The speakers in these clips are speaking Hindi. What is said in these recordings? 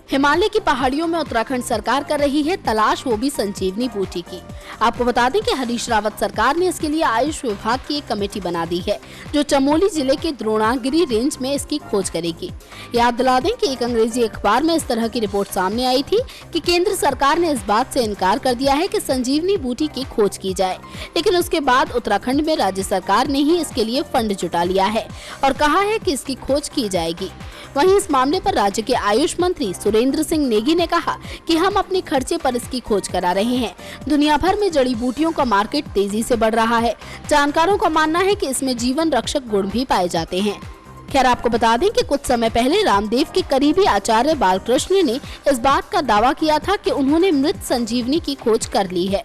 हिमालय की पहाड़ियों में उत्तराखंड सरकार कर रही है तलाश, वो भी संजीवनी बूटी की। आपको बता दें कि हरीश रावत सरकार ने इसके लिए आयुष विभाग की एक कमेटी बना दी है, जो चमोली जिले के द्रोणागिरी रेंज में इसकी खोज करेगी। याद दिला दें कि एक अंग्रेजी अखबार में इस तरह की रिपोर्ट सामने आई थी कि केंद्र सरकार ने इस बात से इनकार कर दिया है कि संजीवनी बूटी की खोज की जाए, लेकिन उसके बाद उत्तराखंड में राज्य सरकार ने ही इसके लिए फंड जुटा लिया है और कहा है कि इसकी खोज की जाएगी। वहीं इस मामले पर राज्य के आयुष मंत्री सुरेंद्र सिंह नेगी ने कहा कि हम अपने खर्चे पर इसकी खोज करा रहे हैं। दुनिया भर में जड़ी बूटियों का मार्केट तेजी से बढ़ रहा है। जानकारों का मानना है कि इसमें जीवन रक्षक गुण भी पाए जाते हैं। खैर, आपको बता दें कि कुछ समय पहले रामदेव के करीबी आचार्य बालकृष्ण ने इस बात का दावा किया था कि उन्होंने मृत संजीवनी की खोज कर ली है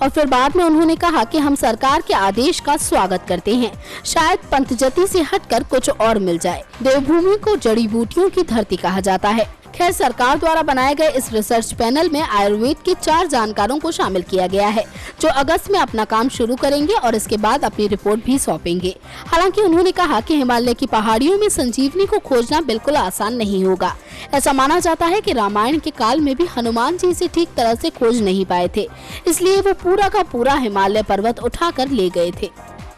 और फिर बाद में उन्होंने कहा कि हम सरकार के आदेश का स्वागत करते हैं, शायद पंतजति से हटकर कुछ और मिल जाए। देवभूमि को जड़ी बूटियों की धरती कहा जाता है। खैर, सरकार द्वारा बनाए गए इस रिसर्च पैनल में आयुर्वेद के 4 जानकारों को शामिल किया गया है, जो अगस्त में अपना काम शुरू करेंगे और इसके बाद अपनी रिपोर्ट भी सौंपेंगे। हालांकि उन्होंने कहा कि हिमालय की पहाड़ियों में संजीवनी को खोजना बिल्कुल आसान नहीं होगा। ऐसा माना जाता है कि रामायण के काल में भी हनुमान जी इसे ठीक तरह से खोज नहीं पाए थे, इसलिए वो पूरा का पूरा हिमालय पर्वत उठाकर ले गए थे।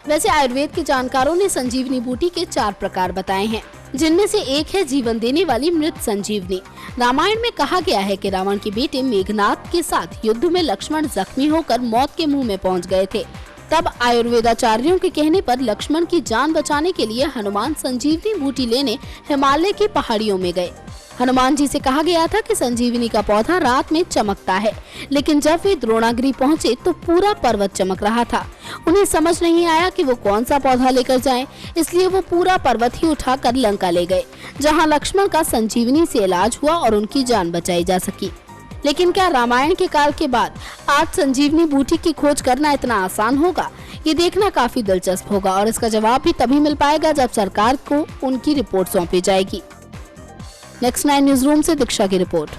वैसे आयुर्वेद के जानकारों ने संजीवनी बूटी के 4 प्रकार बताए हैं, जिनमें से एक है जीवन देने वाली मृत संजीवनी। रामायण में कहा गया है कि रावण के बेटे मेघनाद के साथ युद्ध में लक्ष्मण जख्मी होकर मौत के मुंह में पहुंच गए थे। तब आयुर्वेदाचार्यों के कहने पर लक्ष्मण की जान बचाने के लिए हनुमान संजीवनी बूटी लेने हिमालय की पहाड़ियों में गए। हनुमान जी से कहा गया था कि संजीवनी का पौधा रात में चमकता है, लेकिन जब वे द्रोणागिरी पहुंचे तो पूरा पर्वत चमक रहा था। उन्हें समझ नहीं आया कि वो कौन सा पौधा लेकर जाएं, इसलिए वो पूरा पर्वत ही उठाकर लंका ले गए, जहां लक्ष्मण का संजीवनी से इलाज हुआ और उनकी जान बचाई जा सकी। लेकिन क्या रामायण के काल के बाद आज संजीवनी बूटी की खोज करना इतना आसान होगा? ये देखना काफी दिलचस्प होगा और इसका जवाब भी तभी मिल पाएगा जब सरकार को उनकी रिपोर्ट सौंपी जाएगी। नेक्स्ट 9 न्यूज रूम से दीक्षा की रिपोर्ट।